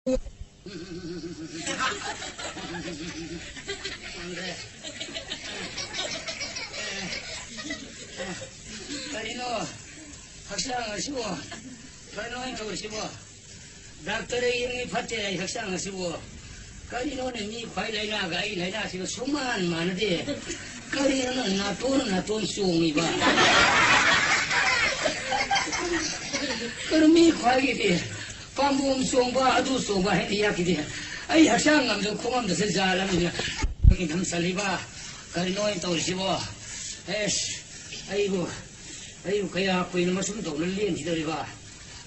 그리고 학생하시고 그리고 좋으시고 닥터의 이름이 파트에 학생하시고 그리고는 이 과일이나가 이래나시고 수만 많은데 그리고는 나 돈 수용이 봐. 그럼 이 과일이 방금 수용봐 아주 수용봐 해 이야기돼. 아이 학생감도 공감도 잘하면 여기 감살리봐. 그리고는 또 오시고 에스 아이고 그야 보이는 말씀 돈을 낸 기다려봐.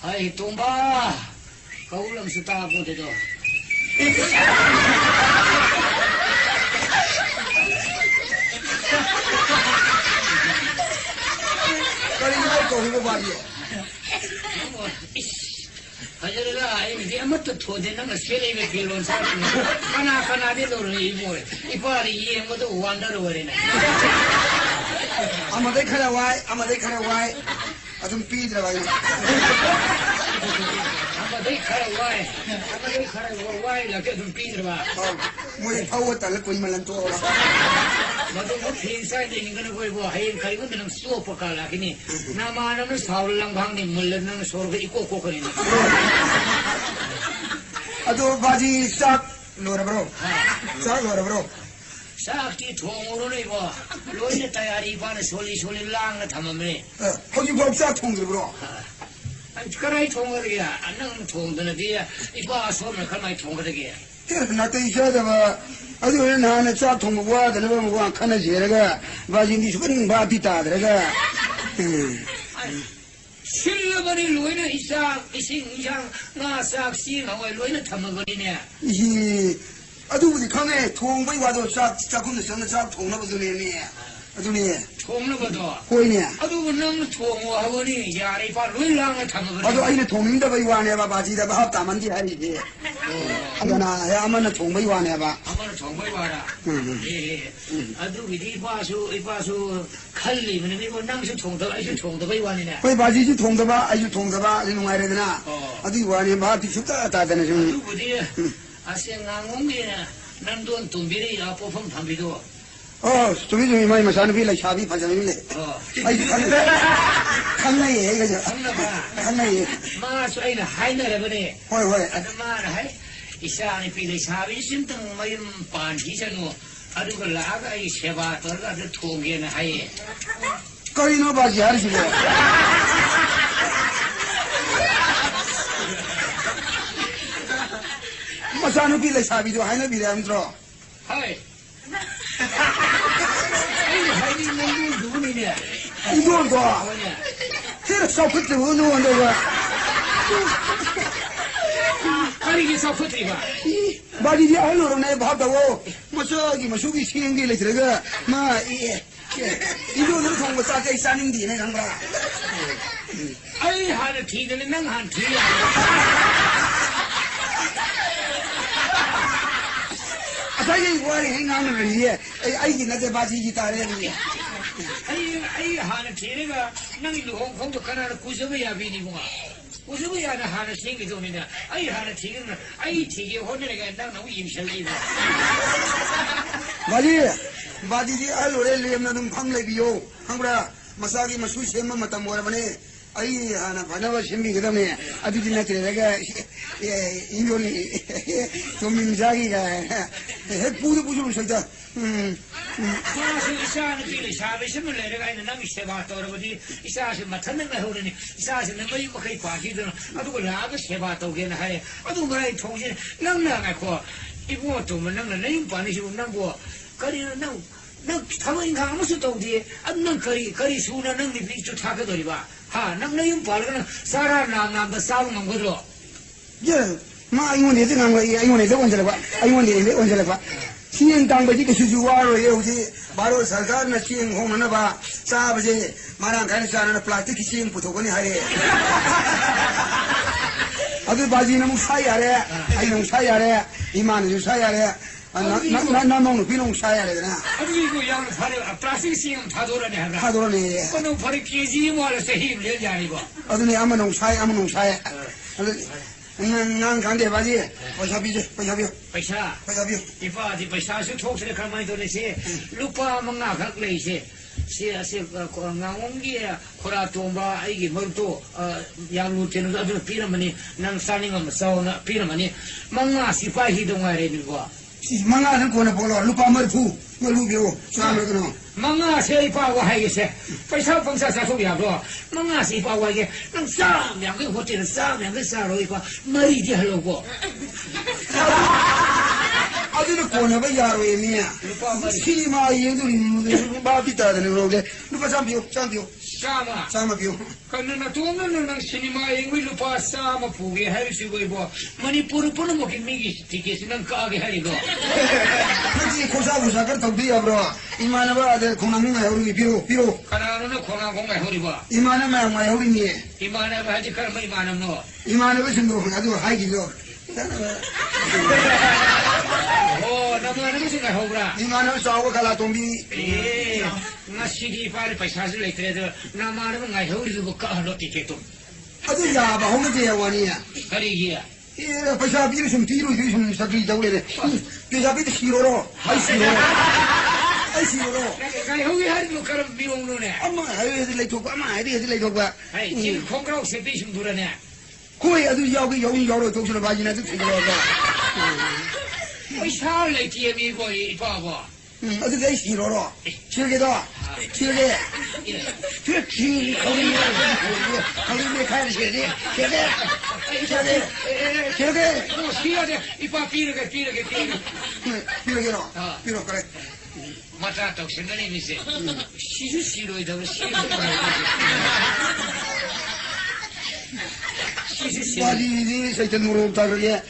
아이 돈봐 거울람수 다 보대도 그리고 또 이거 말이야. 하저리가 이제 아무것도 도대는 거 세례가 빌론 사는 하나 되도록 이빨이 이해 모두 완다로 버리네. 아마대 카라 와이 아좀 삐들어가. 아마대 카라 와이 라게 좀 삐들어봐. 뭐 파워 달을 거이만 또. 나도 뭐 빈사에 되는 거는 보이고 하인 가리고 너는 수업 갈라기니 나만은 사울랑 방니 물러는 소리가 있고 거리네. 아도 바지 싹 놓아라 브로. 싹 놓아라 브로. 싹이 통으로는 이거 로이네 따야리 이번에 솔리 랑나 담으면 거기 법사 통들 브로. 아니 그라이 통거리야 안 나가면 통드는 뒤에 이거 소문을 가만히 통거리게. 나도 이셔다 아주 나는 싹 통고 와들 뭐 칸에 제가 바지니 수분 바디 따들가. 실버리 로이는 이상 나싹 씨나와 로이는 담으거리네. 이 아주 우리 강에 통보이 와도 싹 군데 서는 싹 통나고 들리네. 아주니 통는 것도 보이네. 아주 너무 통하거니 야리 바 로이랑을 담으거리. 아주 아이네 통인다 봐 와네 봐 바지다 봐 합다만디 하이지. 아무나 야 아무나 통보이 와네 봐. 아무나 통보이 와라. 예. 아주 이봐수 칼리면 이거 낭수 통도 아주 통도보이 와니네. 거기 바지지 통다 봐 아주 통다 봐 이놈 와야 되나. 아주 와네 봐 뒤죽다 따다네 좀. 아주 어디 아생강공기는 남돈 돈비리 야포품 담비도. 저기 많이 마사는 빌라 샤비 판장님이네. 아이 강나예 이거죠. 강나예. 마수 아이는 하이나래 보네. 호이. 아줌마는 하이 이사니 빌라 샤비 심등 마임 반기잖아. 아주 그 라가 이 세바 돌가 그 통계는 하이. 거리노 바지 하시고. 마사는 빌라 샤비도 하이나 빌라 안 들어. 하이. 하이니 뭔 누구니네? 이건 거. 그래 서프트 뭐는 거야. 하이니 서프트리가. 바지지 알로로 내 밥다고. 마속이 시행기를 들어가. 이거는 통고 싸게 싸는디네 강가. 아이 하는 티들은 낭한 티야. 아사히 와리 행하는 일이에 아이기 나제 바지지 따래니. 아이 하는 티가 낭이 홍콩도 가나는 구석이야 비니구나. 구석이야 나 하는 생기 좀이냐. 아이 하는 티는 아이 티기 혼내가 낭 너무 임실리고. 바지지 알로레 레면은 방레비요. 한구라 마사기 마수세만 맞다 뭐라버네. 아이 하나 바나와 신비 그다음에 아주 지나치다가 인존이 좀 임자기가 부두부두를 설다. 그래서 이사는 빌리 샤비심을 내려가 있는 남이 세바 떠오르거든. 이사시 맡았는 거 해오르니 이사시는 뭐 이거 거의 과기든 아주 그 라가 세바 떠오게나 하에 아주 그라이 통신 낭낭하고 이거 좀 낭낭 내용 반이시고 낭고 거리는 낭 타모인 강무수 떠오지 안낭 거리 수나 낭이 비추 타거들이 봐. 하, 낭낭이 발거는 사람 남도 싸우는 거죠. 예, 이번에 내가 한 거야. 이번에 내가 언제 봐. 이번에 언제 봐. 시행 당በ지 그 수주와로 예우지 바로 सरकार 시행 홍는 봐. 사버지 마랑 간사는 플라스틱 시행 부터거니 하래. 아들 바지는 뭐 사야래. 아이는 사야래. 이만은 사야래. 나 먹는 비농 사야래 그나. 아주 이거 양 팔에 플라스틱 시행 다 돌아내 하나. 다 돌아내. 그는 팔에 깨지 뭐라서 힘을 내지 아니고. 아들이 아무 농 사야. ngang kháng để bao gì bây giờ biết bây giờ đi vào thì bây giờ sẽ thốt sẽ làm mấy thôi chứ lúc ba mang ngã khác lấy chứ sẽ ngang ông kia khora tomba ai cái món to yang lu tiền đó phi làm gì nang sani ngam sao na phi làm gì mang ngã si phải hi đông ai đi qua mang ngã thằng con nó bỏ lỡ lúc ba mới phu mới lúc biểu sao được nó mang ngã sẽ đi vào hay chứ bây giờ phong sa sa thôi à bro mang ngã si vào cái nang sa两个或者sa两个sa rồi qua mới đi hello qua 아들은 고나가 야로에미야. 시마 얘들이 바비다는 그러게. 누가 잠비오. 사마 비오. 그러나 돈은 난 시니마에 루파 사마 부게 할 수고 이거. 머니푸르 보는 뭐 김미기 티켓은 가게 하리고. 그지 고사고사가 더비야 브로. 이만하바 아들 공항에 우리 비로. 가나는 공항에 우리 봐. 이만하면 우리니. 이만하바 하지 그러면 이만하면 너. 이만하고 신도 나도 하기죠. 나무는 무슨 거 하고라? 이만하면 싸우고 갈라 동비. 나 시기 빨리 पैसा를 लेते थे ना मारे में गाय हो रही वो कहाँ लोटी के तुम 아들 야바 홍대 야원이야. करेगी 예, पैसा 비를 좀 뒤로 sak리 자우래. पैसा 비도 싫어로. 아이 싫어로. गाय होगी हर लोग करम भी उन्होंने 엄마 애들 레이토고 엄마 애들 레이토고. है जिन खोकराव से भी सुंदरने कोई 아들 여기 여러 독수를 바지나 좀 생겨서. पैसा लेती है भी कोई पापा 어떻게 싫어로. 싫게도. 그렇지. 거기 가야 되지. 싫게. 뭐 싫어데 이빠 비르게. 비로게로. 비로 그래. 맞아 또 생각이 미세 싫어이다 싫어 바지 세트 누르다 그게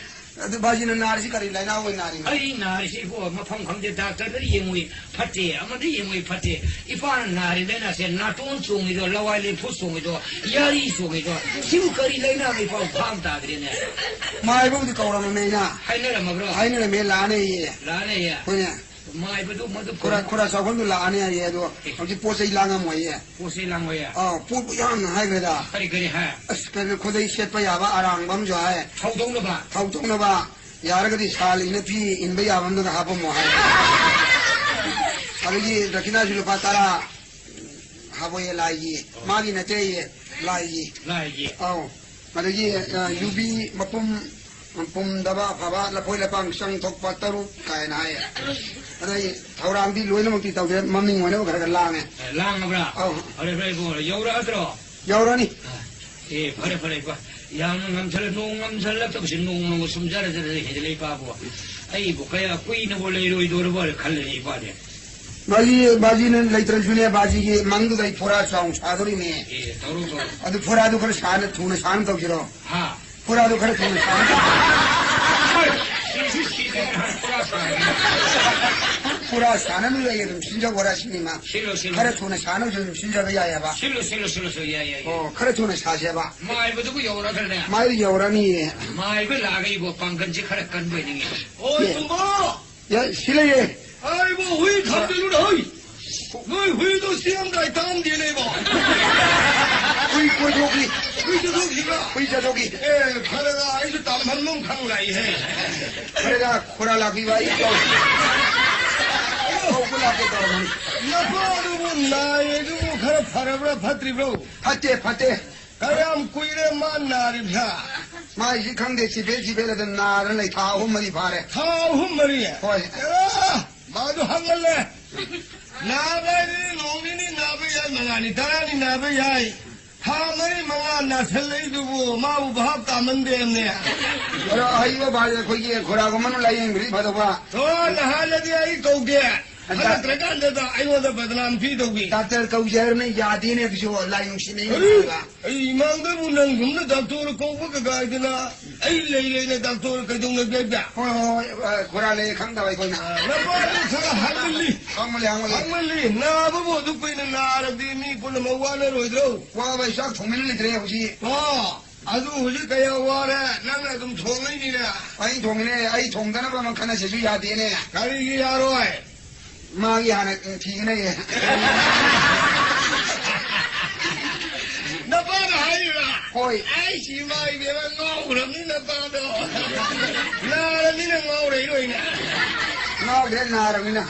바지는 나르시 가리 라이나고 나리 아이 나르시 뭐 마펑 강제 다들 예무이 파티 아무리 예무이 파티 이파는 나리 내나세 나톤 총이도 라와리 푸송이도 야리 송이도 시우거리 라이나게 파 팜다 그러네 마이보도 거라면 매냐 하이네라 마브로 하이네라 매 라네예 그냥 마이보도 모두 코라 사건도 라네 얘도 어디 포세 일랑아 뭐예 포세 랑어야 포양 하이그다 그리 하 스페르 코데이 셋바야바 아랑밤 좋아해 타우동노 봐 야르거디 살이네 피 인베야밤도 하보 뭐 하이 아버지 रखिना जुल पातारा 하보에 라이 마기네 제에 라이 마르기 유비 뿜다바 바바 라포이라 방상 톡파 따루 가이나에 아니 타우랑디 로이노먹티 타우데 맘밍 원에 가가 랑에 랑브라 어레 브레고 여우라드로 여우라니 예 버레 봐 양은 감찰 농감찰 또 농농 숨자르 해들이 바보 아이 뭐가야 꾸이는 볼레로 이도로 볼 칼레니 바데 바지는 레이트를 주네 바지기 망두다이 포라 상 사도리네 예 더로도 아주 포라도 그래 사는 두는 사는 더 길어 하 포라도 그래 두는 사는 포라 사는 왜 이름 신적 오라시니마 그래 두는 사는 좀 신적이 야야봐 실로 야야 그래 두는 사세봐 마이부도 여우라들네 마이 여우라니 마이부 라가이 뭐 방근지 그래 간보이는 게 어이 뭐 야 실례 아이고 왜 감들으라 어이 너희 회도 시험가에 다음되네 뭐 의자족이 예 그래가 아이도 땀한 놈 가누라 이해 그래가 코랄라비와 이거 오글라게 떨어는 나빠도 뭐 나에도 뭐 가라 파라브라 파트리브로 파테 가람 꾸이래 만나리자 마이시 강대 집에라든 나를 다 홈머리 바래 다 홈머리야 호이 마도 한갈래 나가리 농민이 나베야 망아니 다라니 나베야 하머리 망아 나설레이두고 마부 밥 따면 되네 그래 아이고 바래 거기에 고라고만 라인 그리 받아봐 나하려디 아이 거게 하나 들어간다다 아이고도 버드람 피도비 닥터 거기에는 야디네 그죠 라인 신이 이만도 문은 금도 닥터를 공부가 가이드나 아이 레이레네 닥터를 그동네 배다 고라레 강다와 이거나 나빠도 차가 한글리 한글리 나보고 듣고 있는 나라디미 꼴로 먹와내로 이들어 와봐 싹 종민을 들여 보시 아주 우리 가야 와래 나는 좀 종이니네 아이 종이네 아이 종단을 보면 하나 제주 야디네 가리기 야로 아이 마기 하나 튀기네 나빠도 아니라 होय ai chỉ mai về mà ngâu lắm nên là ba đó na nên là ngâu đấy rồi nè ngao thế nào rồi nè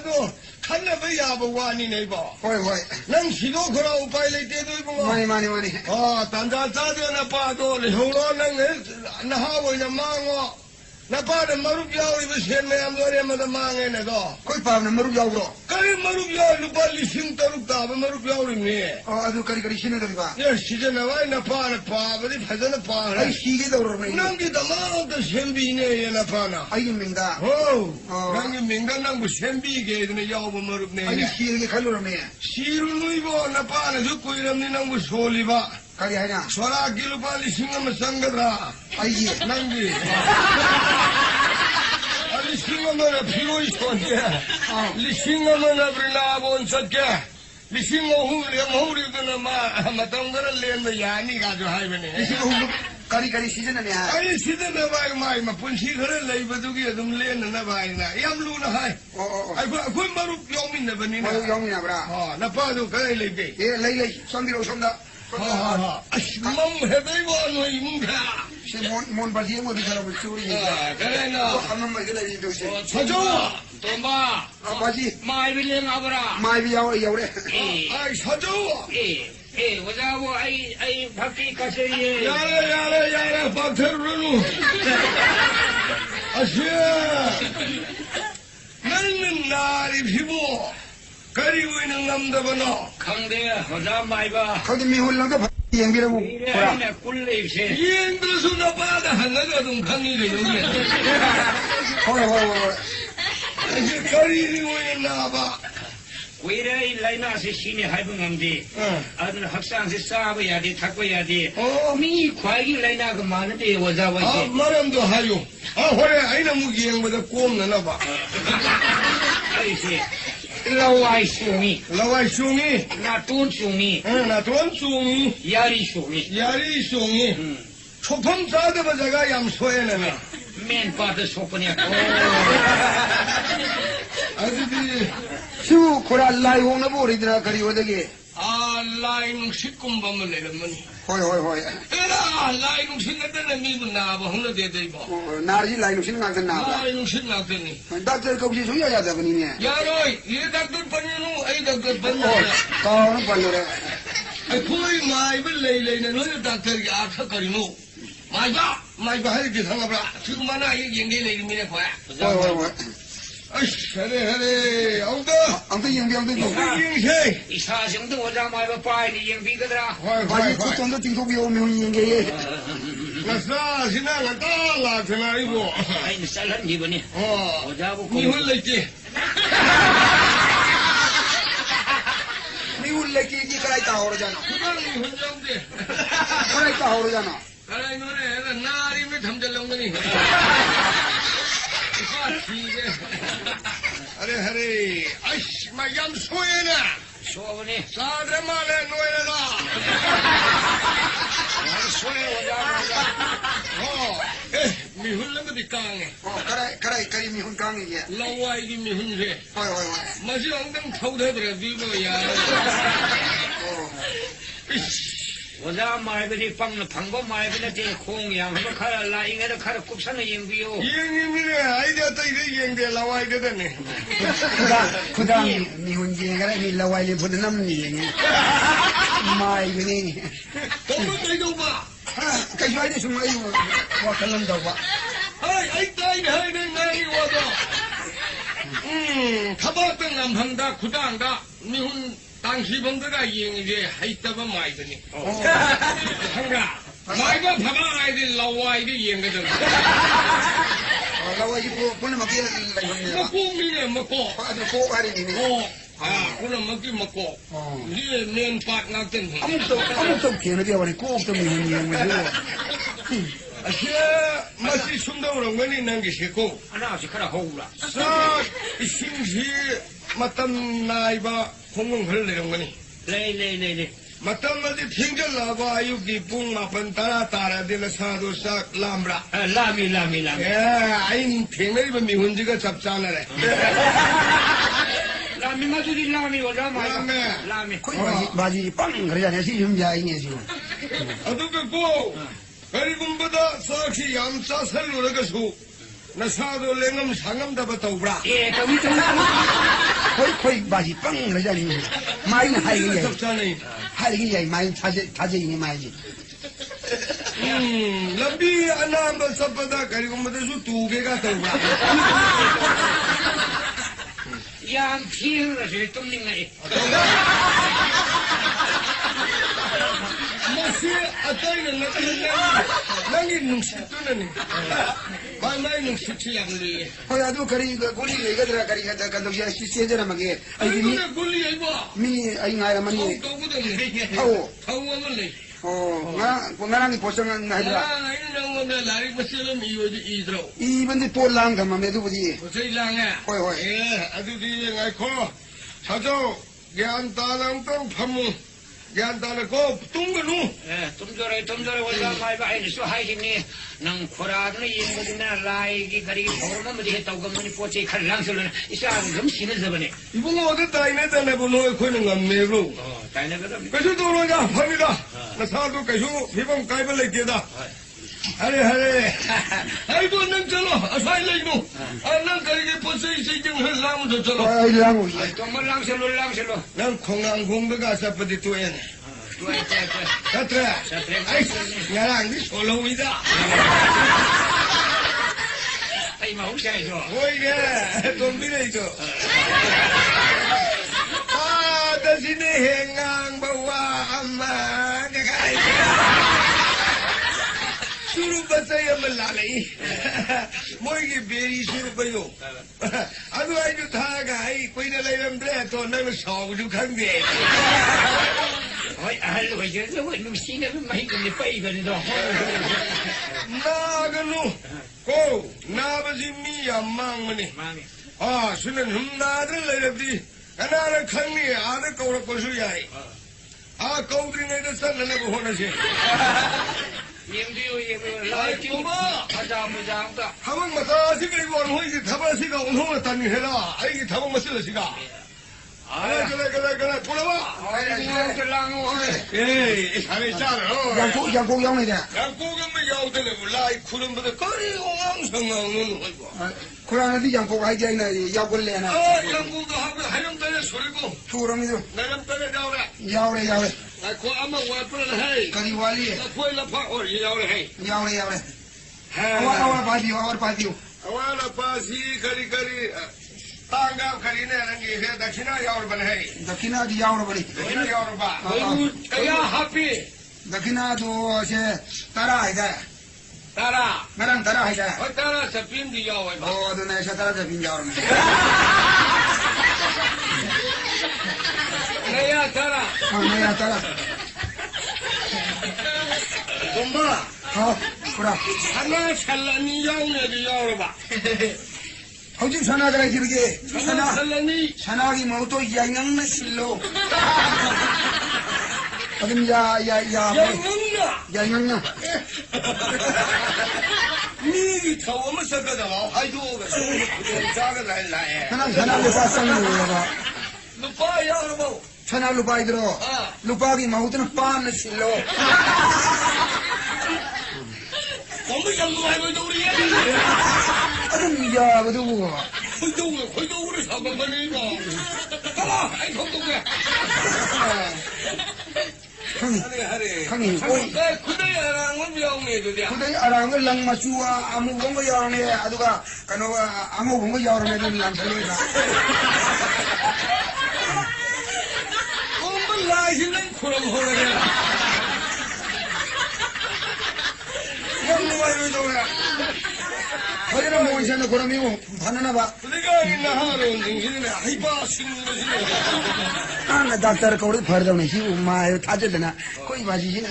đó khăn là bây giờ bộ quan này bỏ hoy hoy năng chỉ có khâu đâu phải lấy tiền thôi bộ mani tàn ra cha cho nó ba đó lấy hậu đó năng ấy nó hao rồi nó mang ngọ nó ba được marup giàu đi xem mày em rồi mà nó mang cái này đó koi pa na marup giàu rồi cái marup giàu lúc ba lịch sinh ta lúc ta marup giàu đi nè adu kari sini dari ba ya season na vai na pa beri phasa na pa ai sige đâu rồi này nang kita mau ta sembi ne ya na pa na ai mình da nang minga nang bu sembi ke ne yau bu marup ne ai sige ke khalo rồi này siru nui bo na pa na ju koi ram ne nang bu soli ba kari hai na sola kilo pa lising ma sangadra ai ye nang gi lising ma na phiroi sonia lising ma na brina bon sakya lising ho ri na ma tang gar len da yani ga jo hai bane kari season này à ai season na bai mai ma punchi khare lai ba du gi dum len na bai na yam lu na hai ai ko maru yomin na bani na yomin na bra na pa du kai lai ke lấy xong đi đâu xong đó mong he dai bo noi mung ka se mon ba di mo di kala bu churi ni cái na amma mai cái này đâu se sajo tomba ba ji mai bi leng abra mai bi yau đấy ai sajo wajabu ai bhakti kaseriye yare pather runu asya nan nari phibo kari win ngam da bano khangde hoja mai ba khodi mi hol lang da yeng bi ra mu pura ne kulle se yeng du su na ba da han ga dum khangi de yo ye hoy asya kari win na ba weire laina se shine haibu ngamde adun haksang se saba yade thakwa yade mi khwai laina ga manade waja wa se maram do hayo hore aina mu yeng ba da kom na ba ai se lawai shumi na tun shumi yari shumi chopam sa da ba jaga yam soye na men pa da sopanya adidi su kura lai ho na bo ri da kari ho de ge lai nung sikum ba ma le man hoy era lai nung sin na da mi bu na ba hung na de de ba nar ji lai nung sin ngak na ba lai nung sin na de ni doctor ko ji su ya da ba ni ne ya roi ye doctor pan nu ai doctor pan na ka na pa lo re ai koi mai ba le na no doctor ya tha kari no mai ba hai ki thang ba su ma na ye yeng de le mi ne kwa hoy hare ang yeng bi yeng se isa jeng de waja mai ba pai ni yeng bi ga dra ba ji ko tong da ting so bi o mi yeng ge na sa sina la ta la thana ri bo ai ni salan ni bani waja bu ko ni hol le ke mi ul le ki karai ta ho jana ni hol jam de karai ta ho jana karai no re na ri me tham jalong ni hare ash ma yam soye na so bani sa de ma le no ye la ai soye waja mi hun la di kang karai mi hun kang ye lawai di mi hun se hoy ma si ang dang thau de bre di bo ya waja mai ba ni pang na phang ba mai ba na te khong yang ba khara la inga da khara kupsan na yeng biyo yeng mi ne ai da tai de yeng de lawai de ne kuda mi hun je ga mi lawai le phun nam ni yeng mai bi ni to ko dai do ba kai jai de sum ai wa kalam da ba ai tai de hai de ngai wa da khaba tang nam hang da khudang da mi hun 당시 범들가 이제 하이따바 마이더니 한가 마이가 봐봐 아이들 나와 이게 이행거든 lawai ko pun ma ki lai hum ne 먹고 미네 먹고 ko ari ni ne 그럼 먹기 먹고 이제 맨밭 나든 amuk to ke na dia wa ko to mi hun yeng me 아시아 맛이 숨다오는 거니 난게 싫고 ana si khara houla 싹 심시 마땀 나이바 공공 흘리는 거니 le 마땀마디 핑절 나봐 아유기 뿡 마판 따라 되는 사도 싹 람라 lami 예 아인 핑내리바 미훈지가 잡잖아래 lami ma tu di lami waja mai Lami. lami ko ba ji pang ga ya ne si hum ja ai ne si ꯑꯗꯨꯒꯀꯣ ꯀꯔꯤꯒꯨꯝꯕꯗ ꯆꯥꯛꯁꯤ ꯌꯥꯝ ꯆꯥꯁꯜꯂꯨꯔꯒꯁꯨ ꯅꯁꯥꯗꯣ ꯂꯦꯡꯉꯝ ꯁꯥꯉꯝꯗꯕ ꯇꯧꯕ꯭ꯔꯥ? ꯈꯣꯏ 바지 뻥 내자니 마이는 하이게 ꯆꯞ ꯆꯥꯅꯩ. 하이게 야이 마이 타제이니 마이지 ꯂꯝꯕꯤ ꯑꯅꯥꯝꯕ ꯆꯠꯄꯗ ꯀꯔꯤꯒꯨꯝꯕꯗꯁꯨ ꯇꯨꯒꯦꯒ ꯇꯧꯕ꯭ꯔꯥ? ꯌꯥꯝ ꯊꯦꯡꯅꯁꯨ ꯇꯨꯝꯅꯤꯡꯉꯛꯏ. ꯃꯁꯤ ꯑꯇꯩꯅ ꯅꯠꯇꯅ ꯅꯪꯒꯤ ꯅꯨꯡꯁꯤꯠꯇꯨꯅꯅꯤ. ꯃꯥꯏ ꯅꯨꯡꯁꯤꯠꯁꯤ ꯌꯥꯝ ꯂꯨꯏꯌꯦ. ꯍꯣꯏ ꯑꯗꯨ ꯀꯔꯤ ꯒꯨꯂꯤ ꯂꯩꯒꯗ꯭ꯔꯥ ꯀꯔꯤ ꯀꯩꯗꯧꯁꯦ ꯆꯦꯟꯖꯔꯝꯃꯒꯦ ꯑꯩꯗꯤ ꯒꯨꯂꯤ ꯍꯥꯏꯕ ꯃꯤ ꯑꯩ ꯉꯥꯏꯔꯝꯃꯅꯤ. ꯇꯧꯒꯗꯕꯅꯤ. ꯊꯧ ꯑꯃ ꯂꯩ. ngana pochang haidra ai nangona larik maselam iodi idro ibandi polang gamame du budi posai langa hoi hoi adu di ngai kho sajo gyan talang tong phamu gyan tala ko tungnu tumjore wala mai ba ai su hai ni nang khora na yin mo dina lai gi gari khorma ma di tawgam ni poche khallang sul isa gam sine zabane ibungo da taina tane bu noi khoi ngam me ro taina ga kasu to ro ga phamida na sa do kasu phibam kai ba lai ke da hare ai do nang chalo asai lai no nang kari ge poche sei jing han lam do chalo ai lang ui to ma lang selo nang khongang gong da ga sa pa di to en Satra ai ngarang ni solo ida ai ma usai jo oi ge tom bi nei jo da sini hengang bawa amma ga kai suru basaya malalai moi ge beri suru bayo adu ai ju tha ga ai koi na lai ram dre to nang saw ju khang de oi ahal lo je lo no sine mai ge ni pai ga ni do na ga nu ko na ba si mi ya mang mani sunan hum na dre lai ra di ana ra khang ni a da ko ra ko su yai ko dri ne da san na ko hona se Yembiyo lai kuma aja mujang ta habang mata si kari ko hoi si thaba si ka unhong tan ni hela ai ki thabang masil si ka kala pula ba ai ko lang oi sare cha ro yang ko yang nei da yang ko ga me yaw de le lai khurum ba kari ong sang ngang nu hoi ba kurang di yang ko hai jai na yaw ko le na yang ko ga ha hayam ta sore ko churam ni do naram ta daw ra yaw le ai ko ama wa pula le hai kari wali la phoi la pha or yaw le hai yaw le awar pa diu awala pa si kari tanga kari ne rangi he dakshina yaw ban hai dakina di yaw ro bari dakshina yaw ba kaya happy dakina do se tara hai da tara ngarang tara hai da oi tara sapin di yaw ai ba do na sa tara da bin yaw ro naya tara naya tara kumba kura ana chalani yaw ne di yaw ba hojik sana da ji bige chalani sana gi mau to yang na sillo adum ya na ni gi thaw ma sa ga da hai do ga so ja ga lai sana lu pa sang lu ba lu pa yaw ba sana lu pa idro lu pa gi mau to na pa na sillo Kung may yung buhay mo ito rin yan. Anong iya ba ito mo? Hoy daw rin sa babalik mo. Kala, ay kong ka. Kangi, oy. Kuday arangon yaw nito diya. Kuday arangon lang masuwa, amu bong ko yaw niya, ato ka, kano, amu bong ko yaw niya doon lang sa luwa. Kung malay silang kulang ho na kaya. Yang luway mo ito nga. Pwede na mo siya na kurami mo, paano na ba? Kuliga, inaharon, hindi na, ay ba, sinunod sila. Na doctor ko ulit phar daw na hiu mai thaje dana koi baji hin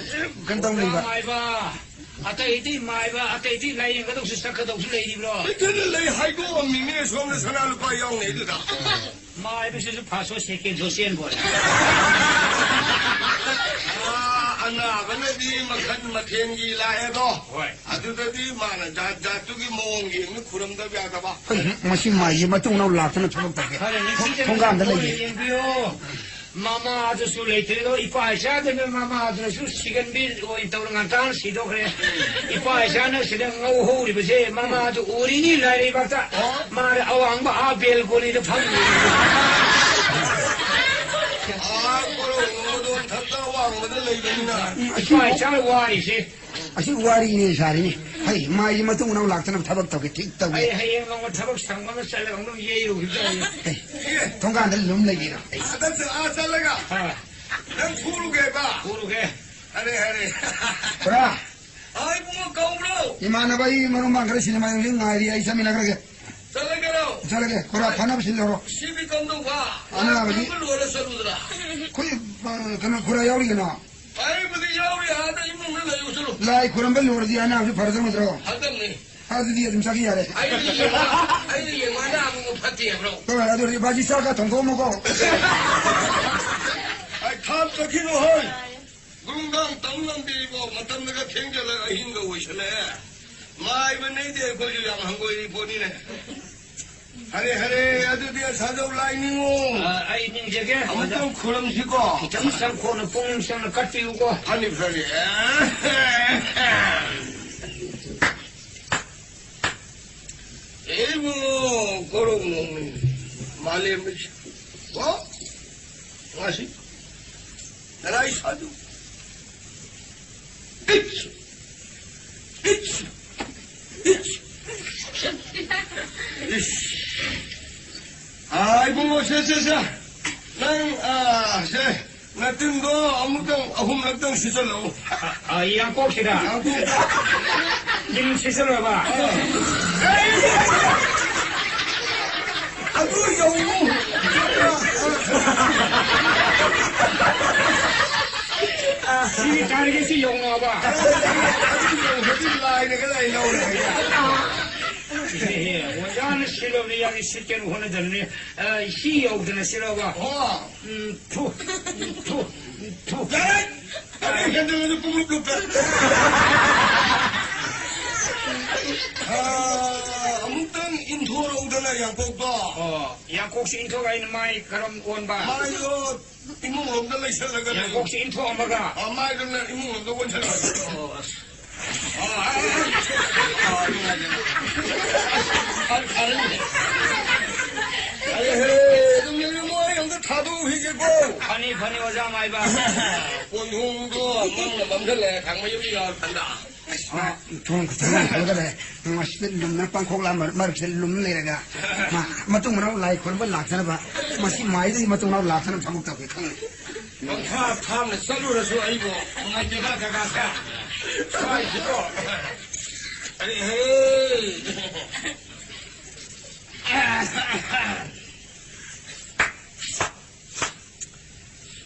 gandam nei ba mai ba atai ti mai ba atai ti lai ga do sak ga do lai di bro ite lai hai go ming ne som ne sana lu pa yaw nei da mai ba se pa so se ke jo sen bo ana ba ne di makhan mathen gi la he do hoi adu da di ma na ja tu gi mong gi ne khuram da bya da ba machine mai ma tung no lak na thong ta khare ni si thong ga da lai biyo 마마도 레이트로 이파샤는 마마도 시간비 오인도는 간단 시도 그래 이파샤는 시간 오후리 버세 마마도 우리니 라리 박다 말 아왕바 아벨고리도 방 그럼 탔다 왕을 내겠나 이파샤 와리시 아시 와리니 사리니 하이 마이 마tung 나우 락타나 타박 타게 틱타고 하이 뭐 타박 상관은 살래 강동 예로 그래 통간들 놈 내기나 아다스 아살라가 난 부르게 봐 부르게 하래 그라 아이 부모 가오브로 이마나 바이 마누만 그래 시네마 용 나리 아이사미나 그러게 살라가로 잘하게 그라 파납 실로로 시비 감독 봐 아니 아버지 그걸 원했어루더라 거기 그나 그라 야우리구나 아이 무슨 야우리 하다 이문을 내요서로 라이 그런 걸 노르디 하나 아버지 바로 좀 들어 하담네 하드디 좀 사기 야래 아이들 얘만다 아무 파티야 브로 그래 나도 바지 싸가 동고 먹어 아이 탑석히노 헐 군강 땅남비고 마땅 내가 경제를 아힌 거 오실래 마이번 내대 고주양 한 거이 보니네 하래 아드디야 사적 라이닝오 아이 닝제게 아무튼 그럼 시고 정상 코는 뽕상을 깎이우고 한입 살이 일부 그럼 말레미시 뭐? 맛이? 나라이 사주 아이고, 세세세. 나 뜬 거, 아무튼, 홈락당 시설로. 이 양꼬치다 님 시설로 봐 아주 영웅. 이 다르겠지 용나봐 아주 라인에 라인 나오네. 원자는 실업이 양이 실제로 혼내더니 희욕드는 실업아 투 야! 아니, 현장에서 꿈을 꿨다. 아무튼 인토로 오잖아, 양복도. 양꼬치 인토가 있는 마이 그럼 원바 마이도 이몸 없달라 있을라가. 양꼬치 인토 엄마가 마이도 나 이몸 없다 원찰라. 좀 뭐야, 영도 타도 휘겠고. 파니 오자 마이 봐 원홍도 맘들래 강마유리가 간다. 좋은 거 그래 마 시들 놈나 빵콕라 마르셀 놈 내려가 마 마tung 나우 라이 그런 걸 락사나 봐 마시 마이도 마tung 나우 락사나 방법 타고 강 탐네 썰으라서 아이고. 내가 가가사 아이고. 아니, 헤이.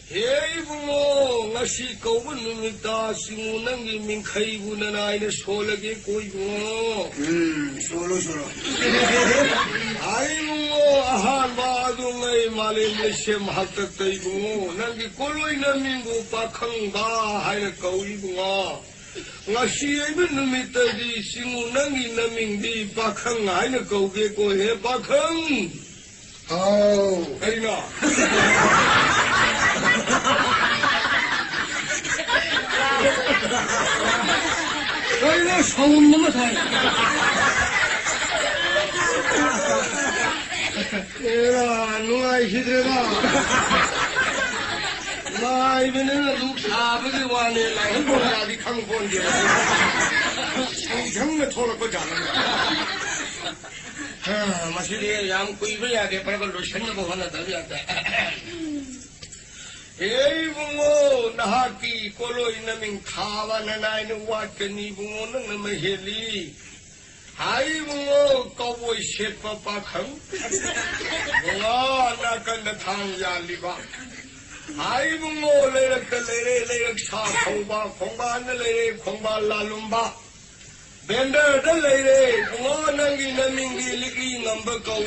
에이붕어, ngasi kauban numita simunangi minkhaibu na naine solage koibungo. solo Aibungo, ahan baadungai malim leshem hakak kaibungo. Nangi koloi namingu pakhang ba haina kaibungo. Ngasi aiban numita di simunangi namingdi pakhang haina kauge ko he pakhang. oh Kaina. 너희는 성운 놈을 다 에라, 누가 이시들아. 나 이번에는 누 사버지 와네. 나 행복이 아직 강본데. 상상을 토놓고 자는 거야. 마시리에 양 꾸이버야게 빨간 로션을 하나 더 해야 돼. 에이 붕어 나하기 꼴로 있는 가와 나나이는 왔더니 붕어는 너무 헬리 아이 붕어 꺼보이 셰퍼빠캉 붕어 나간다 당야리바 아이 붕어 레렉 사 공바 레레 공바 라룸바 벤더 레레 붕어 난기 나밍기 리기 넘버 거우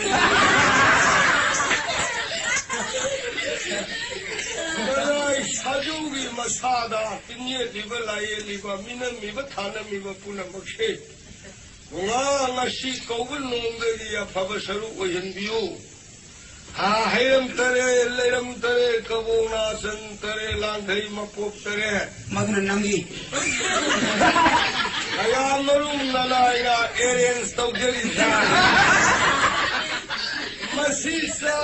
사족이 마사다 띵예 리바 라예 리바 미는 미바 타는 미바 뿌는 먹시 뭔가 나시 거울 놈들이야 바바서로 오현비요 hayam tare leram tare kabona san tare langdai mapop tare maduna nangi ayam marum nalaina aliens tawjeri sa masisa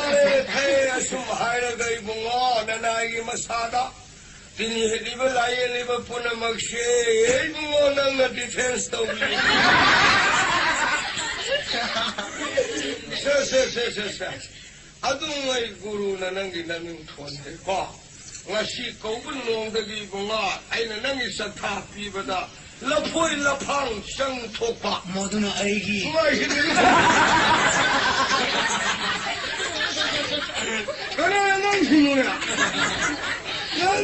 thai asum haira gai bunga nanai masada tini liba lai liba punamakshe bungo nang defense tawli se adungai guru nanangi naming thonde ko ngasi kaubun nongdagi bunga aina nangi satha pibada lapoi laphang sang thokpa moduna aigi kana nang sinuna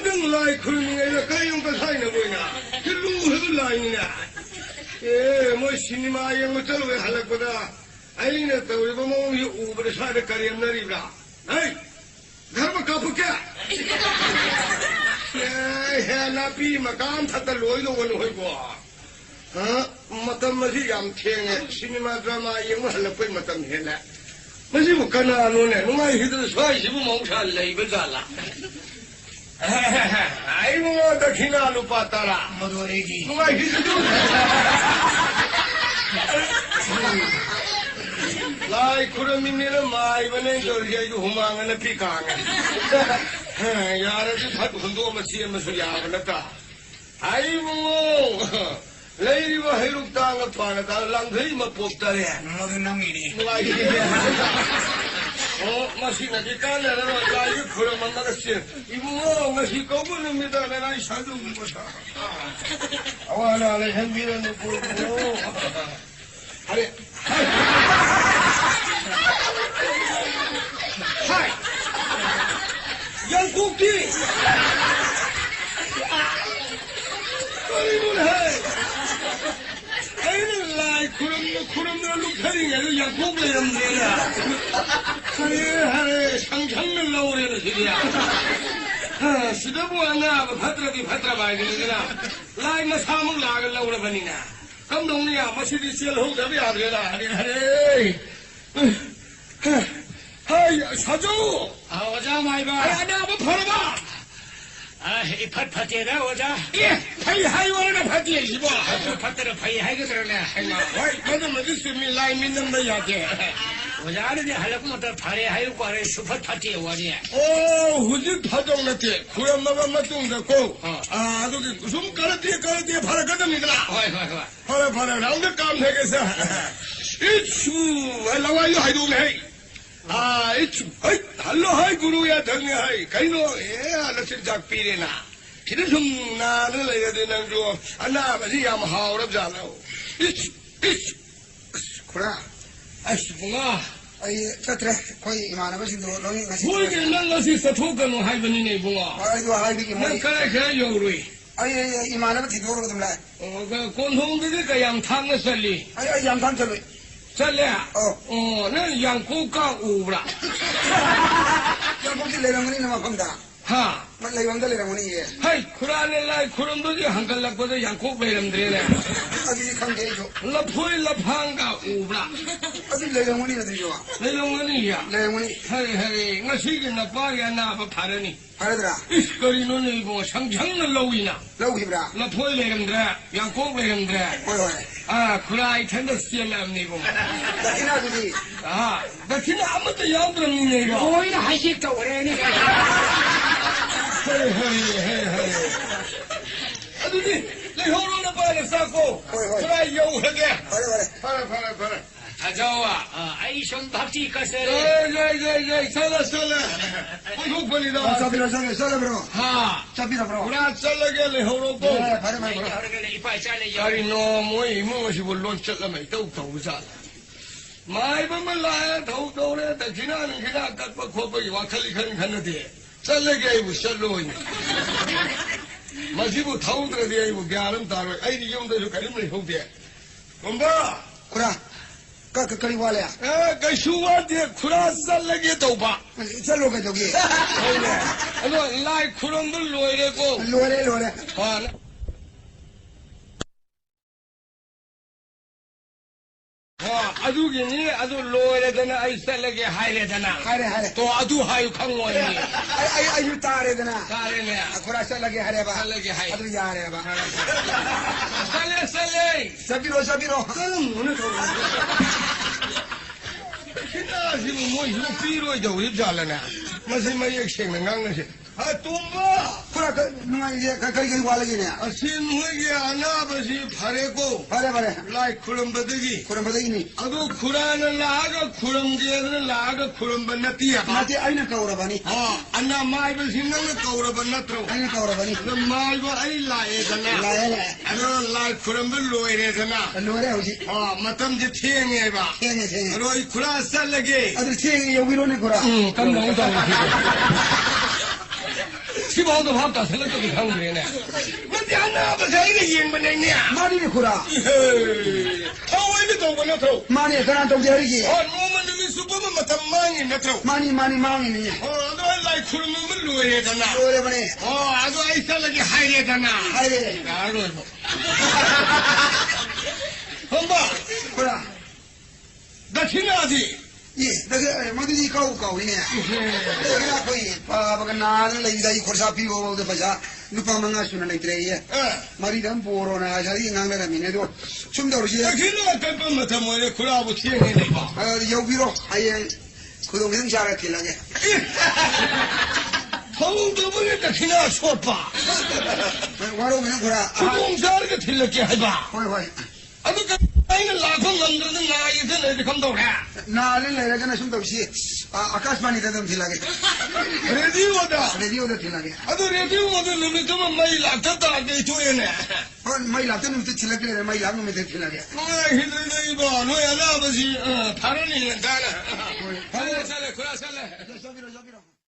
nang lai khulmi ngai kayong ka sai na boina kilu hu lai na mo cinema yang chalwe halakpada aina tawriba mo yu ubar sare kariyam naribra hey dharma kapukya he na pi makam thata loi lo won hoi ko ha matam masi yam thenge cinema drama yang halapai matam hela masi bu kana no ne no mai hidu sai sibu mong tha lei ba jala ai mo dakhina lupa tara modu aigi no mai hidu lai kuramingera mai bane jorge ju humanga na pikanga yara ji phat hundo ma chi ma su ya bana ta ai mo lai wa hiruk ta nga phana ta lang thai ma pop ta re modu nangi ni lai oh masi na ji ka na ro lai kuramanga ka se ibu nga si ko bu ni da na nai sa du mo ta awana le han bi na ko are Hai, yang kuki. Kali mun hai. Ini lai kurum na lukhari ya yang kuki ram dia. Hari sang na laure na sidia. Sudah buat na phatra bai ni na. Lai masamung laga laure bani na. Kam dong ni masih di sel ho da ya de la. Hai, 사조. 오자 마이바. 아나 뭐 벌어봐. 이 팟팟이다 오자. 예, 파이 하이원을 파티에 입어. 팟팟을 파이 하게 그러네. 와이, 맞아 맞아 스미 라이 믿는 거야 돼. 오자는 하려고 못 파리 하이고 아래 슈퍼 파티에 오지. 오, 후지 파동났대. 구연마가 맞동다고. 아, 저기 무슨 까르띠에 파라거든이다. 파라 라운드 깜해게서. 이추, 라와요 하이도네. 아, 이쯤, 할로 하이 구루야 덩이 하이 가이노 알았을 작비리나 기름 좀 나는 해야 되는 거 안나 마지 얌 하오랍잖아요 이치 kura 아이씨 붕아 ai chatre koi imana ba sindo longi ngasi 뭐게 난 것이 서토가노 하이버니네 붕아 ai do hai bi ki 난 moi 그래 요루이 ai imana ba tidoro dum la 그 곤홍들이 그냥 탕을 살리 ai yam tan chalo 살래 난 양고가 우브라 yam ko le rangani na ma phamda 하 ma le wang da le rangani ye 하이 쿠라네 라이 쿠름도지 한갈락보다 양고 베름들이네 adi khang ge jo 라포이 라팡가 우브라 adi le rangani na de jo 내용은이야. le rangani 헤이 ngasi기 나빠야 나봐 파르니. paradra 이스거리는 이거 상장을 넣이나. lau hi bra 라포이 레름드라 양고 레름드라. oi oi 아 그라이 텐더 스텔람니 이거. dakina du di 아 나티나 아무도 양들었니 이거. 오이는 하식도 오래니. 헤이. 아두니 내 호로나 빨리 싸고. 어이. 그라이 여우하게. pare 파라. 가져와. 아이 좀 밥지 가세요. 살라. 이거 벌리다. sala bro 하. chapira bro 그라 살라게 내 호로고. pare mai bro 이빨 잘래. 야리 너무이 뭐시 물론 쩔라면 더욱더욱 잘. 마이범을 나야 더욱더욱래 지나는 기나 깎고 코버이 와칼리 가는데 쩔레게 이거 쩔로이. 마시고 타운드레 이거 갸름 따로 아이디 용도로 가림을 형대. 엄마. kura ka kari wala ya 가슈와데 쿠라 살레게 더봐. chalo ka jogi 알로 라이 쿠런들 로이레고. lore 아 아주 ꯑꯗꯨꯒꯤꯅꯤ ꯑꯗꯨ ꯂꯣꯏꯔꯦꯗꯅ ꯑꯩ ꯆꯠꯂꯒꯦ ꯍꯥꯏꯔꯦꯗꯅ ꯍꯥꯏꯔꯦ ꯇꯣ ꯑꯗꯨ ꯍꯥꯏꯌꯨ ꯈꯪꯉꯣꯏꯅꯤ ꯑꯩꯁꯨ ꯇꯥꯔꯦꯗꯅ ꯇꯥꯔꯦꯅꯦ ꯈꯨꯔꯥ ꯆꯠꯂꯒꯦ ꯍꯥꯏꯔꯦꯕ ꯆꯠꯂꯒꯦ ꯍꯥꯏ ꯑꯗꯨ ꯌꯥꯔꯦꯕ ꯆꯠꯂꯦ ꯆꯠꯄꯤꯔꯣ ꯀꯔꯝꯕꯅ ꯈꯤꯇꯥꯁꯤꯕꯨ ꯃꯣꯏꯁꯨ ꯄꯤꯔꯣꯏꯗꯧꯔꯤ ꯖꯥꯠꯂꯅꯦ ꯃꯁꯤ ꯃꯌꯦꯛ ꯁꯦꯡꯅ ꯉꯥꯡꯅꯁꯤ ꯇꯣꯝꯕ ꯈꯨꯔꯥ ꯅꯨꯡꯉꯥꯏꯔꯤꯁꯦ ꯀꯔꯤ ꯋꯥꯠꯂꯒꯦꯅꯦ ꯑꯁꯤ ꯅꯣꯏꯒꯤ ꯑꯅꯥꯕꯁꯤ ꯐꯔꯦꯀꯣ ꯐꯔꯦ ꯂꯥꯏ ꯈꯨꯔꯝꯕꯗꯒꯤꯅꯤ ꯑꯗꯨ ꯈꯨꯔꯥꯅ ꯂꯥꯛꯑꯒ ꯈꯨꯔꯝꯒꯦꯗꯅ ꯂꯥꯛꯑꯒ ꯈꯨꯔꯝꯕ ꯅꯠꯇꯦꯕ ꯅꯠꯇꯦ ꯑꯩꯅ ꯀꯧꯔꯕꯅꯤ ꯑꯅꯥ ꯃꯥꯏꯕꯁꯤ ꯅꯪꯅ ꯀꯧꯔꯕ ꯅꯠꯇ꯭ꯔꯣ ꯑꯩꯅ ꯀꯧꯔꯕꯅꯤ ꯑꯗꯣ ꯃꯥꯏꯕ ꯑꯩ ꯂꯥꯛꯑꯦꯗꯅ ꯂꯥꯛꯑꯦ ꯑꯗꯣ ꯂꯥꯏ ꯈꯨꯔꯝꯕ ꯂꯣꯏꯔꯦꯗꯅ ꯂꯣꯏꯔꯦ ꯍꯧꯖꯤꯛ ꯃꯇꯝꯁꯦ ꯊꯦꯡꯉꯦꯕ ꯊꯦꯡꯉꯦ ꯑꯗꯣ ꯑꯩ ꯈꯨꯔꯥ ꯆꯠꯂꯒꯦ ꯑꯗꯨ ꯊꯦꯡꯉꯦ ꯌꯧꯕꯤꯔꯣꯅꯦ ꯈꯨꯔꯥ ꯀꯝꯗꯧꯅ ꯇꯧꯔꯤ 시바도 밥다 생각도 한거네. 근데 하나 자기가 이행만했냐? 말이네 구라. 타워에도 동거나 더. 많이 그런 동자리기. 몸은 좀 수법은 맞다 많이 나더. 많이 망이네. 너 라이 쿠르면 루에잖아. 루에버네. 아주 아이살라기 하이래잖아. 하이래. 알어. 엄마. 구라. 나 지나지. 예, 내가 뭐든지 가오이네. 내가 거의 바바가 나를 레이다 이 코사 피고도 바자 누파망아 수나 레이트레. 마리담 보로나 자리 낭나가 미네도 춤도르지. 그는 깜깜 맞아 뭐래 구라고 튀어내네 봐. 여기로 아예 그동 행사를 길라게. 성도 보냈다 지나 수업봐. 와로 그냥 구라. 부동산을 틀렸게 해봐. 호이. 아주 아이는 라고 만드는 나이든 어디 감독해. 나를 내려가는 숨도 없이 아카스만이 되던 길라게. 레디오다 길라게. 아주 레디오다 놈이 좀 많이 락쳤다 내 조에네. 많이 락쳤는 또 길라게 많이 락는 데 길라게. 힘들다 이거 너야 아버지 다른 일은 다나. 살래 그래 살래. 저기로.